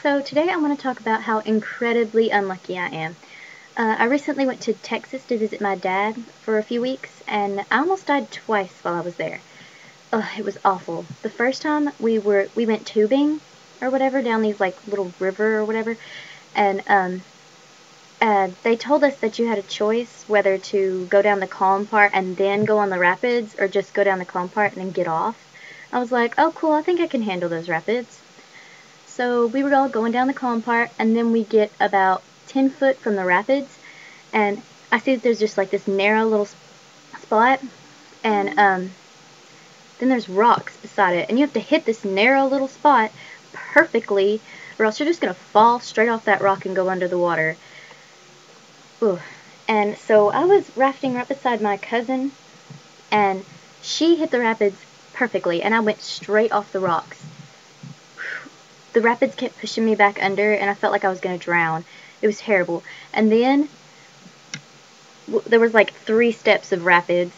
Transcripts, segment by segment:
So today I want to talk about how incredibly unlucky I am. I recently went to Texas to visit my dad for a few weeks, and I almost died twice while I was there. Ugh, it was awful. The first time we went tubing or whatever down these like little river or whatever, and they told us that you had a choice whether to go down the calm part and then go on the rapids, or just go down the calm part and then get off. I was like, oh cool, I think I can handle those rapids. So we were all going down the calm part, and then we get about 10 foot from the rapids, and I see that there's just like this narrow little spot, and then there's rocks beside it, and you have to hit this narrow little spot perfectly, or else you're just going to fall straight off that rock and go under the water. Ooh. And so I was rafting right beside my cousin, and she hit the rapids perfectly, and I went straight off the rocks. The rapids kept pushing me back under, and I felt like I was going to drown. It was terrible. And then there was like 3 steps of rapids,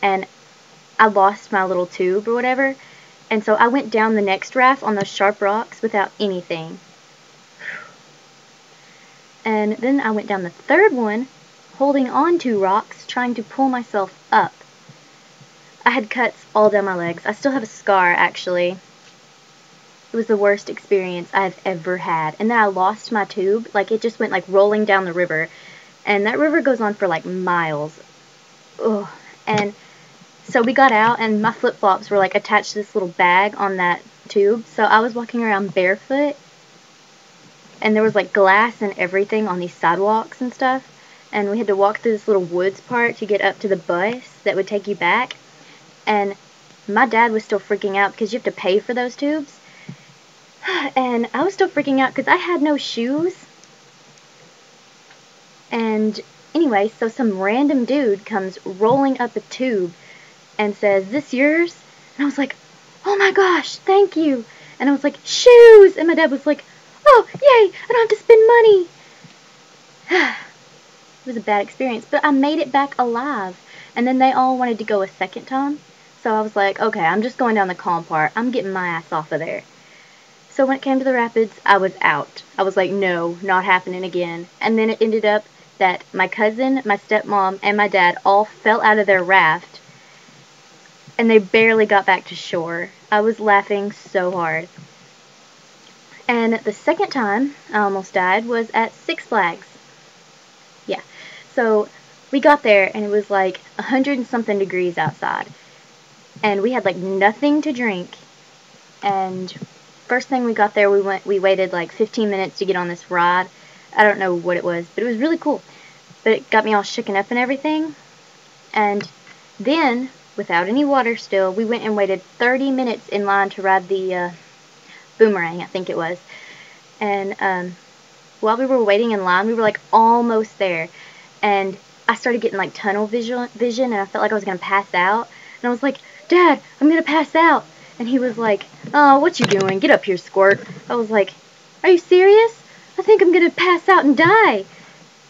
and I lost my little tube or whatever. And so I went down the next raft on those sharp rocks without anything. And then I went down the third one, holding on to rocks, trying to pull myself up. I had cuts all down my legs. I still have a scar, actually. It was the worst experience I've ever had. And then I lost my tube. Like, it just went, like, rolling down the river. And that river goes on for, like, miles. Ugh. And so we got out, and my flip-flops were, like, attached to this little bag on that tube. So I was walking around barefoot. And there was, like, glass and everything on these sidewalks and stuff. And we had to walk through this little woods part to get up to the bus that would take you back. And my dad was still freaking out because you have to pay for those tubes. And I was still freaking out because I had no shoes. And anyway, so some random dude comes rolling up a tube and says, "This yours?" And I was like, "Oh my gosh, thank you." And I was like, "Shoes!" And my dad was like, "Oh, yay, I don't have to spend money." It was a bad experience, but I made it back alive. And then they all wanted to go a second time. So I was like, okay, I'm just going down the calm part. I'm getting my ass off of there. So when it came to the rapids, I was out. I was like, no, not happening again. And then it ended up that my cousin, my stepmom, and my dad all fell out of their raft, and they barely got back to shore. I was laughing so hard. And the second time I almost died was at Six Flags. Yeah. So we got there, and it was like 100 and something degrees outside. And we had like nothing to drink. And first thing we got there, we waited like 15 minutes to get on this ride. I don't know what it was, but it was really cool. But it got me all shooken up and everything. And then, without any water still, we went and waited 30 minutes in line to ride the boomerang, I think it was. And while we were waiting in line, we were like almost there. And I started getting like tunnel vision, and I felt like I was going to pass out. And I was like, "Dad, I'm going to pass out." And he was like, "Oh, what you doing? Get up here, Squirt." I was like, "Are you serious? I think I'm going to pass out and die."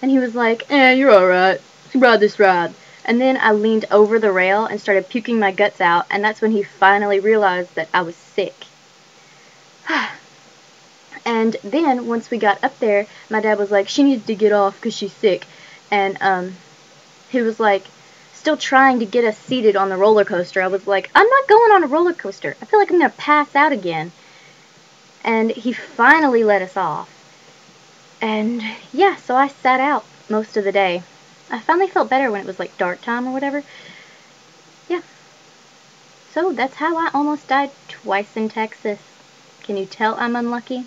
And he was like, "You're alright. Ride this ride." And then I leaned over the rail and started puking my guts out, and that's when he finally realized that I was sick. And then, once we got up there, my dad was like, "She needed to get off because she's sick." And he was like, still trying to get us seated on the roller coaster. I was like, "I'm not going on a roller coaster. I feel like I'm going to pass out again." And he finally let us off. And yeah, so I sat out most of the day. I finally felt better when it was like dark time or whatever. Yeah. So that's how I almost died twice in Texas. Can you tell I'm unlucky?